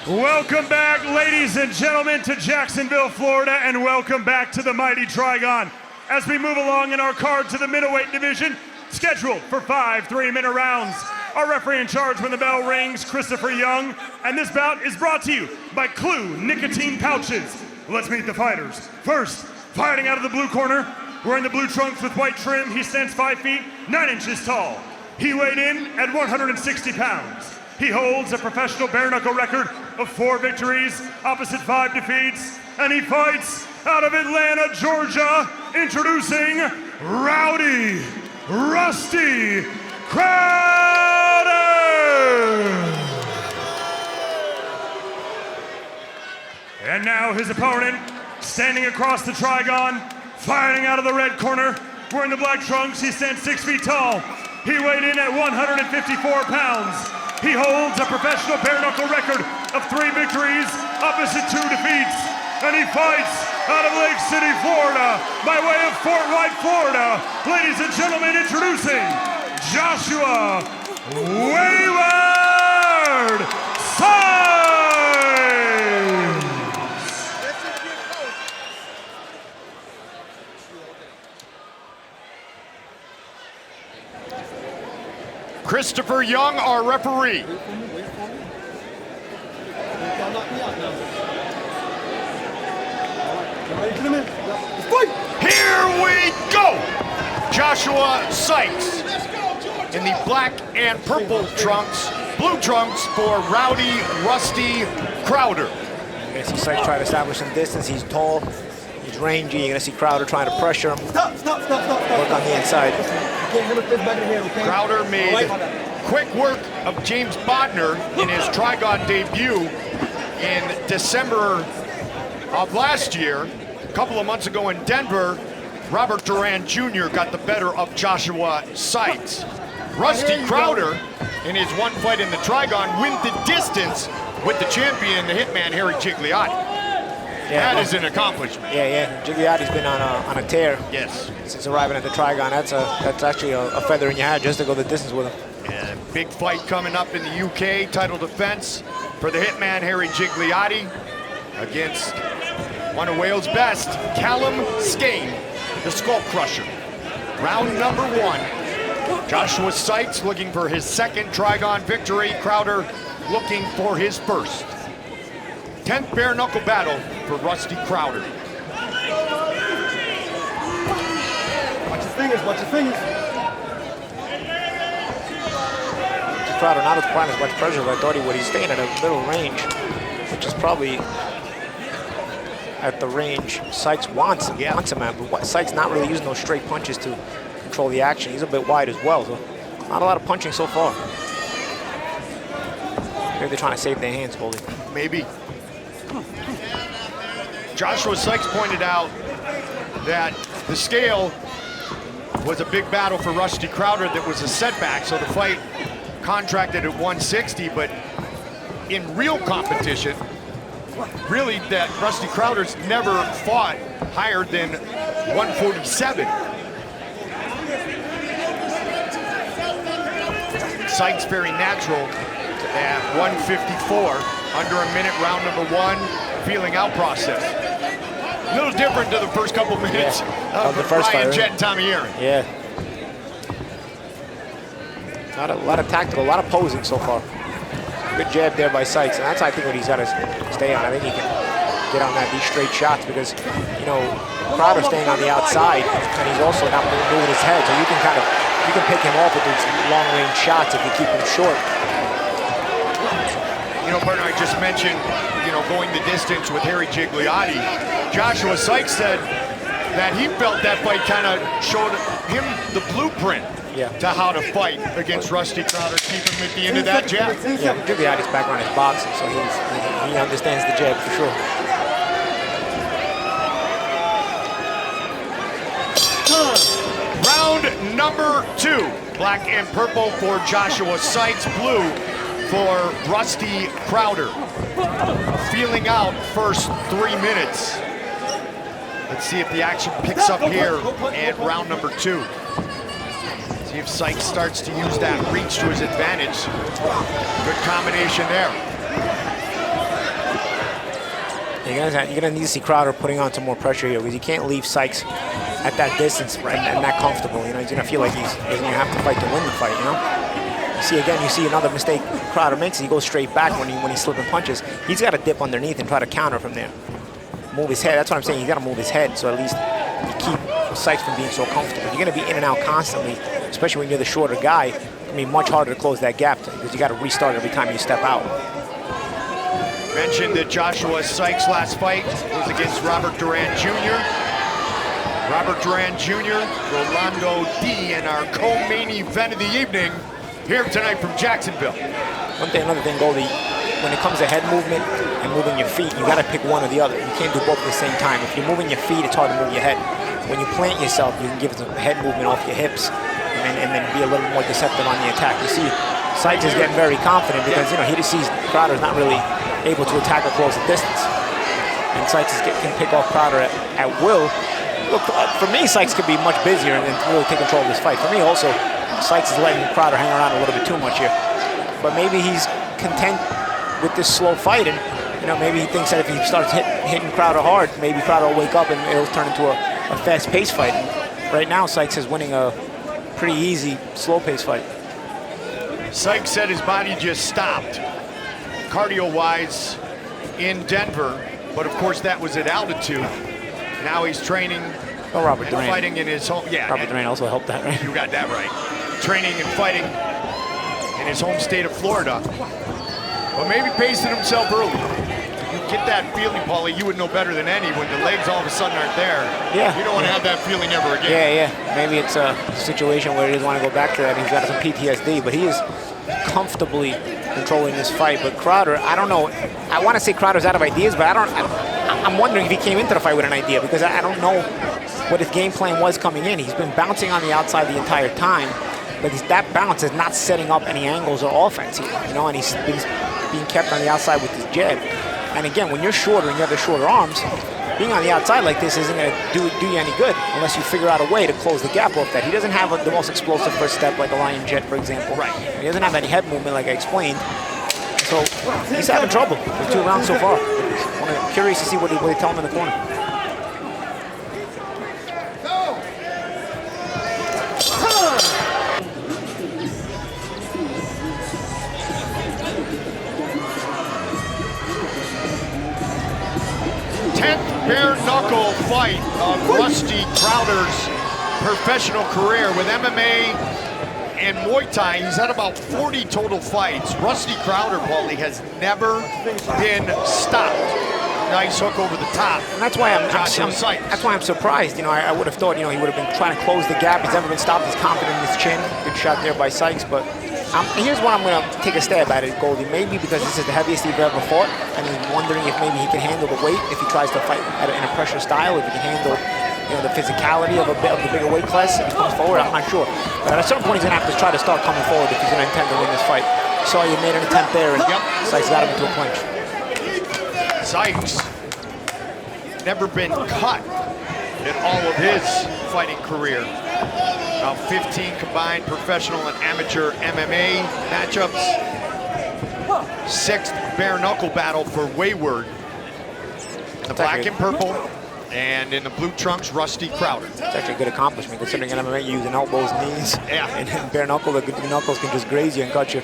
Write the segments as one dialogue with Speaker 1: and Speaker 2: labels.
Speaker 1: Welcome back, ladies and gentlemen, to Jacksonville, Florida, and welcome back to the Mighty Trigon. As we move along in our card to the middleweight division, scheduled for 5 3-minute rounds. Our referee in charge when the bell rings, Christopher Young, and this bout is brought to you by Clue Nicotine Pouches. Let's meet the fighters. First, fighting out of the blue corner, wearing the blue trunks with white trim, he stands 5 feet, 9 inches tall. He weighed in at 160 pounds. He holds a professional bare-knuckle record of 4 victories, opposite 5 defeats, and he fights out of Atlanta, Georgia, introducing Rowdy Rusty Crowder! And now his opponent, standing across the Trigon, fighting out of the red corner, wearing the black trunks, he stands 6 feet tall. He weighed in at 154 pounds. He holds a professional bare-knuckle record of 3 victories, opposite 2 defeats, and he fights out of Lake City, Florida, by way of Fort White, Florida. Ladies and gentlemen, introducing Joshua Wayward Sikes!
Speaker 2: Christopher Young, our referee. Here we go! Joshua Sikes in the black and purple trunks, blue trunks for Rowdy Rusty Crowder.
Speaker 3: You're gonna see Sikes try to establish some distance. He's tall, he's rangy. You're gonna see Crowder trying to pressure him. Work on the inside.
Speaker 2: Crowder made quick work of James Bodner in his Trigon debut in December of last year. A couple of months ago in Denver, Robert Duran Jr. got the better of Joshua Sikes. Rusty Crowder, in his one fight in the Trigon, win the distance with the champion, the hitman, Harry Gigliotti. That is an accomplishment.
Speaker 3: Yeah. Gigliotti's been on a tear.
Speaker 2: Yes.
Speaker 3: Since arriving at the Trigon. That's actually a feather in your hat just to go the distance with him.
Speaker 2: And big fight coming up in the UK, title defense for the hitman, Harry Gigliotti, against one of Wales' best, Callum Skane, the Skull Crusher. Round number 1. Joshua Sikes looking for his 2nd Trigon victory. Crowder looking for his 1st. 10th bare knuckle battle for Rusty Crowder.
Speaker 4: Watch your fingers, watch your fingers.
Speaker 3: Crowder not applying as much pressure as I thought he would. He's staying at a little range, which is probably at the range Sikes wants him at, but Sikes not really using those straight punches to control the action. He's a bit wide as well, so not a lot of punching so far. Maybe they're trying to save their hands, Goldie.
Speaker 2: Maybe. Joshua Sikes pointed out that the scale was a big battle for Rusty Crowder that was a setback, so the fight contracted at 160, but in real competition, really that Rusty Crowder's never fought higher than 147. Sikes very natural at 154, under a minute, round number 1, feeling out process. A little different to the first couple minutes of the first Ryan Jet and Tommy Aaron.
Speaker 3: Yeah. Not a lot of tactical, a lot of posing so far. Good jab there by Sikes, and that's I think what he's got to stay on. I think he can get on these straight shots because, you know, Crowder's staying on the outside, and he's also not moving his head, so you can pick him off with these long-range shots if you keep him short.
Speaker 2: You know, partner, I just mentioned, you know, going the distance with Harry Gigliotti. Joshua Sikes said that he felt that fight kind of showed him the blueprint to how to fight against Rusty Crowder, keep him at the end of that jab.
Speaker 3: Yeah, Gigliotti's background is boxing, so he understands the jab for sure.
Speaker 2: Round number 2, black and purple for Joshua Sikes, blue for Rusty Crowder. Feeling out first 3 minutes. Let's see if the action picks up here at round number 2. See if Sikes starts to use that reach to his advantage. Good combination there.
Speaker 3: You're gonna need to see Crowder putting on some more pressure here because you can't leave Sikes at that distance and that comfortable. You know, he's gonna feel like he's gonna have to fight to win the fight. You know. You see another mistake Crowder makes. He goes straight back when he's slipping punches. He's got to dip underneath and try to counter from there. Move his head. That's what I'm saying. You got to move his head so at least you keep Sikes from being so comfortable. You're going to be in and out constantly, especially when you're the shorter guy. It's going to be much harder to close that gap because you got to restart every time you step out.
Speaker 2: Mentioned that Joshua Sikes' last fight was against Robert Duran Jr. Robert Duran Jr., Rolando D, in our co-main event of the evening here tonight from Jacksonville.
Speaker 3: Another thing, Goldie, when it comes to head movement and moving your feet, you got to pick one or the other. You can't do both at the same time. If you're moving your feet, it's hard to move your head. When you plant yourself, you can give some head movement off your hips and then be a little more deceptive on the attack. You see, Sikes is getting very confident because, you know, he just sees Crowder's not really able to attack across the distance. And Sikes can pick off Crowder at will. Look, for me, Sikes could be much busier and really take control of this fight. For me, also, Sikes is letting Crowder hang around a little bit too much here. But maybe he's content with this slow fight, and you know, maybe he thinks that if he starts hitting Crowder hard, maybe Crowder will wake up and it'll turn into a fast-paced fight. And right now, Sikes is winning a pretty easy, slow-paced fight.
Speaker 2: Sikes said his body just stopped, cardio-wise, in Denver, but of course that was at altitude. Now he's training
Speaker 3: Robert
Speaker 2: and
Speaker 3: Duran.
Speaker 2: fighting in his home. Yeah,
Speaker 3: Robert Duran also helped that, right?
Speaker 2: You got that right. Training and fighting in his home state of Florida. But maybe pacing himself early. You get that feeling, Paulie, you would know better than any when the legs all of a sudden aren't there.
Speaker 3: Yeah.
Speaker 2: You don't want to have that feeling ever again.
Speaker 3: Yeah. Maybe it's a situation where he doesn't want to go back to that. He's got some PTSD, but he is comfortably controlling this fight. But Crowder, I don't know. I want to say Crowder's out of ideas, but I'm wondering if he came into the fight with an idea because I don't know what his game plan was coming in. He's been bouncing on the outside the entire time, but that bounce is not setting up any angles or offense here, you know, and he's being kept on the outside with his jab. And again, when you're shorter and you have the shorter arms, being on the outside like this isn't going to do you any good unless you figure out a way to close the gap off that. He doesn't have the most explosive first step like a Lion Jet, for example.
Speaker 2: Right.
Speaker 3: He doesn't have any head movement like I explained. So he's having trouble with 2 rounds so far. I'm curious to see what they tell him in the corner.
Speaker 2: Bare knuckle fight of Rusty Crowder's professional career with MMA and Muay Thai. He's had about 40 total fights. Rusty Crowder, Paulie, has never been stopped. Nice hook over the top.
Speaker 3: And that's why I'm surprised. You know, I would have thought, you know, he would have been trying to close the gap. He's never been stopped. He's confident in his chin. Good shot there by Sikes, but here's where I'm going to take a stab at it, Goldie. Maybe because this is the heaviest he's ever fought, and he's wondering if maybe he can handle the weight if he tries to fight in a pressure style, if he can handle, you know, the physicality of the bigger weight class if he comes forward. I'm not sure. But at a certain point, he's going to have to try to start coming forward if he's going to intend to win this fight. So you made an attempt there, and Sikes got him into a clinch.
Speaker 2: Sikes never been cut in all of his fighting career. About 15 combined professional and amateur MMA matchups. 6th bare knuckle battle for Wayward. In the black and purple, and in the blue trunks, Rusty Crowder.
Speaker 3: It's actually a good accomplishment considering in MMA you're using elbows, knees, and in bare knuckle, the knuckles can just graze you and cut you.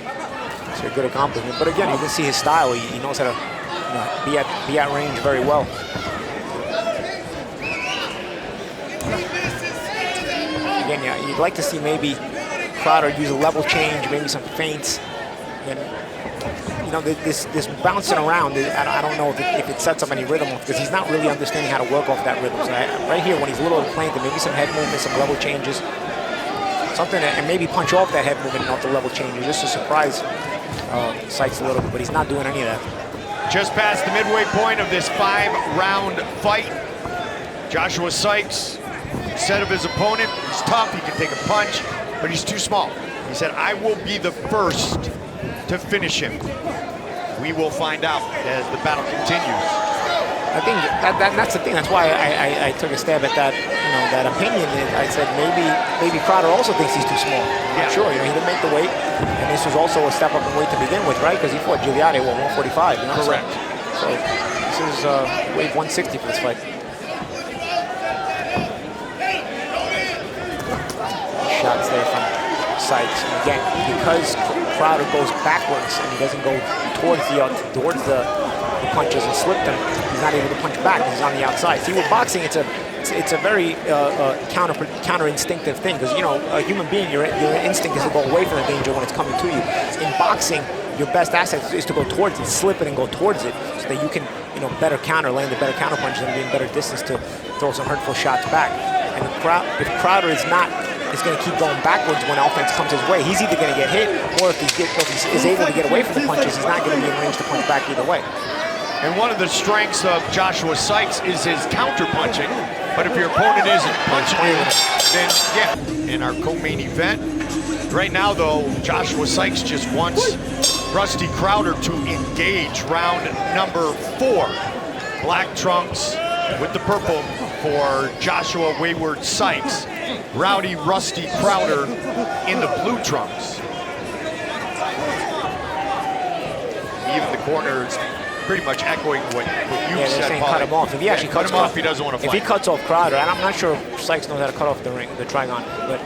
Speaker 3: It's a good accomplishment. But again, you can see his style. He knows how to be at range very well. Again, yeah, you'd like to see maybe Crowder use a level change, maybe some feints, and you know, this bouncing around. I don't know if it sets up any rhythm because he's not really understanding how to work off that rhythm. So right here, when he's a little implanted, maybe some head movement, some level changes, something, and maybe punch off that head movement and off the level changes just to surprise Sikes a little bit. But he's not doing any of that.
Speaker 2: Just past the midway point of this 5-round fight, Joshua Sikes said of his opponent, he's tough, he can take a punch, but he's too small. He said, I will be the first to finish him. We will find out as the battle continues.
Speaker 3: I think that's the thing. That's why I took a stab at that, you know, that opinion. I said maybe Crowder also thinks he's too small. I'm not sure. You know, he didn't make the weight, and this was also a step up in weight to begin with, right? Because he fought Giuliani at 145. You know?
Speaker 2: Correct.
Speaker 3: So this is weight 160 for this fight. Shots there from Sikes. And again, because Crowder goes backwards and he doesn't go towards the punches and slip them, he's not able to punch back. He's on the outside. See, with boxing, it's a very counter instinctive thing, because you know, a human being, your instinct is to go away from the danger when it's coming to you. In boxing, your best asset is to go towards it, slip it and go towards it, so that you can, you know, better counter, land the better counter punches and be in better distance to throw some hurtful shots back. And if Crowder is going to keep going backwards when offense comes his way, he's either going to get hit, or if he is able to get away from the punches, he's not going to be in range to punch back either way.
Speaker 2: And one of the strengths of Joshua Sikes is his counter punching. But if your opponent isn't punching you, then yeah. In our co-main event, right now though, Joshua Sikes just wants Rusty Crowder to engage round number 4. Black trunks with the purple for Joshua Wayward Sikes. Rowdy Rusty Crowder in the blue trunks. Even the corners pretty much echoing what you said.
Speaker 3: Saying cut him off. If he actually cuts
Speaker 2: him off, he doesn't want to fight.
Speaker 3: If he cuts off Crowder, and I'm not sure if Sikes knows how to cut off the Trigon, but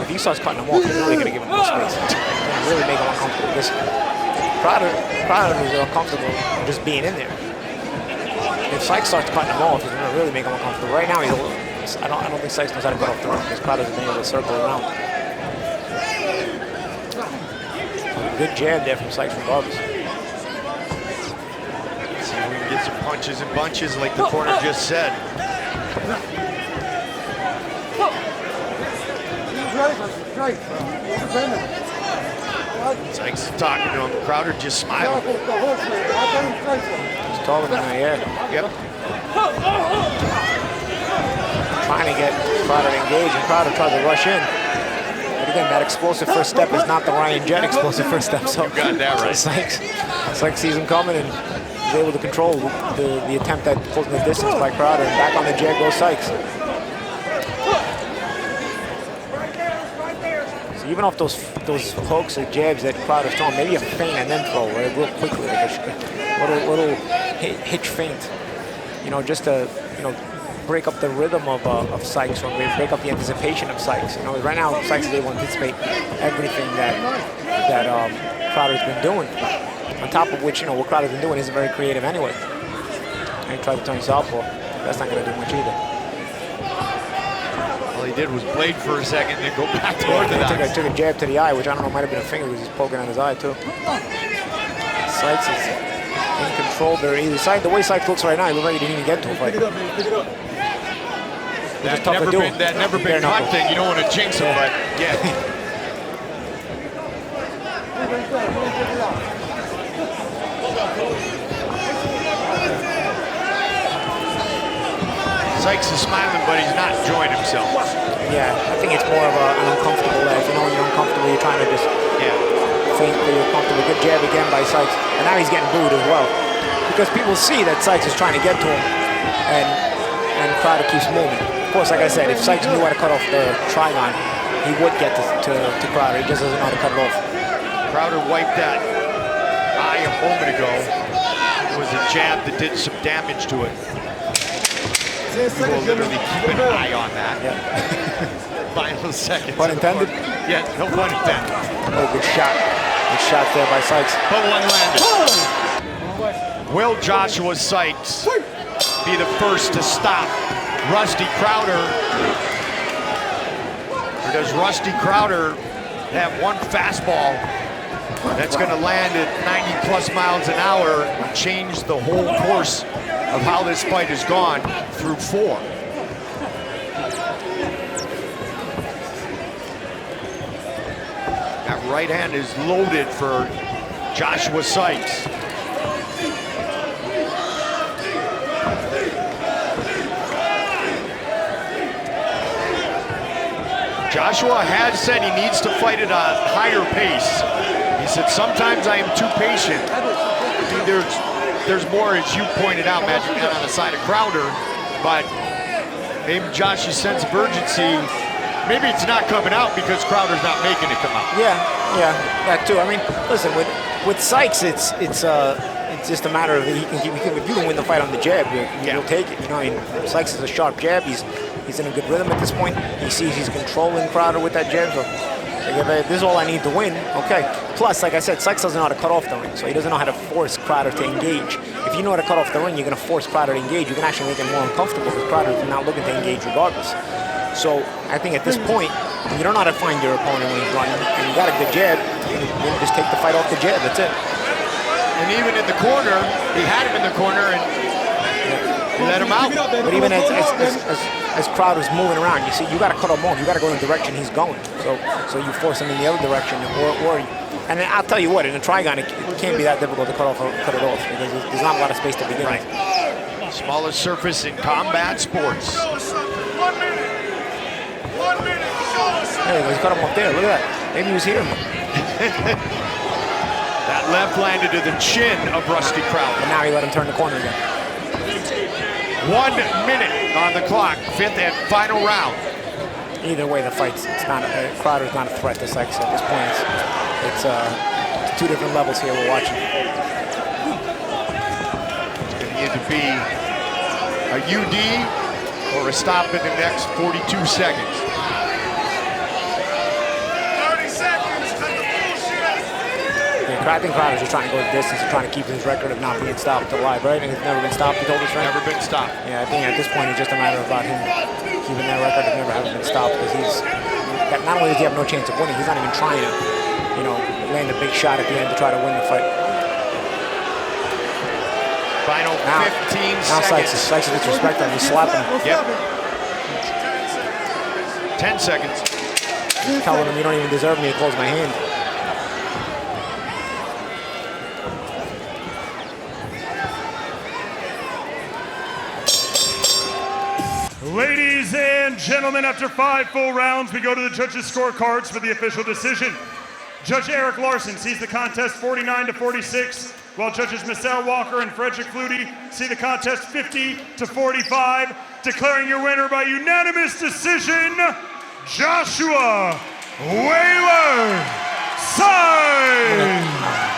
Speaker 3: if he starts cutting him off, he's really going to give him no space. It's going to really make him uncomfortable. Because Crowder is uncomfortable just being in there. If Sikes starts cutting him off, he's going to really make him uncomfortable. Right now, I don't think Sikes knows how to cut off the ring, because Crowder's been able to circle around. Good jab there from Sikes regardless.
Speaker 2: Get some punches and bunches like the corner just said. Sikes is talking to him. Crowder just smiling.
Speaker 3: He's taller than I am.
Speaker 2: Yep.
Speaker 3: Trying to get Crowder to engage, and Crowder tries to rush in. But again, that explosive first step is not the Ryan Jet explosive first step. So
Speaker 2: you got that right.
Speaker 3: Sikes sees him coming and is able to control the attempt at closing the distance by Crowder, and back on the jab goes Sikes. So even off those hooks or jabs that Crowder's throwing, maybe a feint and then throw, right, real quickly, like a little hitch feint, you know, just to, you know, break up the rhythm of Sikes, or break up the anticipation of Sikes. You know, right now Sikes is able to anticipate everything that Crowder's been doing. On top of which, you know, what Crowder's been doing isn't very creative anyway. And he tried to turn southpaw. That's not going to do much either.
Speaker 2: All he did was blade for a second and then go back toward the eye.
Speaker 3: Took a jab to the eye, which I don't know, might have been a finger because he's poking on his eye too. Sikes is in control there. Either side, the way Sikes looks right now, he looks like he didn't even get to a fight.
Speaker 2: That never been caught thing. You don't want to jinx him, but yeah. Sykes is smiling, but he's not enjoying himself.
Speaker 3: Yeah, I think it's more of an uncomfortable laugh. You know, when you're uncomfortable, you're trying to just think that you're comfortable. Good jab again by Sikes. And now he's getting booed as well. Because people see that Sikes is trying to get to him, and Crowder keeps moving. Of course, like I said, if Sikes knew how to cut off the Trigon, he would get to Crowder. He just doesn't know how to cut it off.
Speaker 2: Crowder wiped that eye a moment ago. It was a jab that did some damage to it. We will literally keep an eye on that. Yeah. Final seconds.
Speaker 3: Pun intended?
Speaker 2: Yeah, no pun intended.
Speaker 3: Oh, good shot. Good shot there by Sikes.
Speaker 2: But one landed. Will Joshua Sikes be the first to stop Rusty Crowder? Or does Rusty Crowder have one fastball that's going to land at 90 plus miles an hour and change the whole course of how this fight has gone through 4? That right hand is loaded for Joshua Sikes. Joshua has said he needs to fight at a higher pace. He said, sometimes I am too patient. I mean, there's more, as you pointed out, Magic Man, on the side of Crowder, but maybe Josh's sense of urgency, maybe it's not coming out because Crowder's not making it come out.
Speaker 3: Yeah, that too. I mean, listen, with Sikes, it's it's just a matter of if you can win the fight on the jab, you'll take it. You know, I mean, Sikes is a sharp jab. He's in a good rhythm at this point. He sees he's controlling Crowder with that jab. So if this is all I need to win, okay. Plus, like I said, Sikes doesn't know how to cut off the ring, so he doesn't know how to force Crowder to engage. If you know how to cut off the ring, you're going to force Crowder to engage. You can actually make him more uncomfortable because Crowder's not looking to engage regardless. So I think at this point, you don't know how to find your opponent when he's running, and you got a good jab, you just take the fight off the jab, that's it.
Speaker 2: And even in the corner, he had him in the corner and he let him out.
Speaker 3: But even as Crowder's moving around, you see, you got to cut him off. You got to go in the direction he's going. So you force him in the other direction, and I'll tell you what, in a Trigon, it can't be that difficult to cut it off because there's not a lot of space to begin with.
Speaker 2: Smallest surface in combat sports.
Speaker 1: 1 minute. 1 minute.
Speaker 3: There he goes, cut him off there. Look at that. Maybe he was here.
Speaker 2: That left landed to the chin of Rusty Crowder.
Speaker 3: But now he let him turn the corner again.
Speaker 2: 1 minute on the clock, 5th and final round.
Speaker 3: Either way, the fight's Crowder's not a threat to Sikes at this point. It's two different levels here we're watching.
Speaker 2: It's going to either be a UD or a stop in the next 42 seconds.
Speaker 1: 30 seconds. Cut the bullshit.
Speaker 3: Yeah, I think Crowder's just trying to go the distance and trying to keep his record of not being stopped alive, right? And he's never been stopped, he told his friend.
Speaker 2: Never been stopped.
Speaker 3: Yeah, I think at this point it's just a matter about him keeping that record of never having been stopped because not only does he have no chance of winning, he's not even trying to, you know, land a big shot at the end to try to win the fight.
Speaker 2: Final 15
Speaker 3: now
Speaker 2: seconds.
Speaker 3: Sikes is disrespecting him. He's slapping him.
Speaker 2: Yep. 10 seconds.
Speaker 3: He's telling him, you don't even deserve me to close my hand.
Speaker 1: Ladies and gentlemen, after 5 full rounds, we go to the judges' scorecards for the official decision. Judge Eric Larson sees the contest 49-46, while judges Michelle Walker and Frederick Flutie see the contest 50-45, declaring your winner by unanimous decision, Joshua Sikes.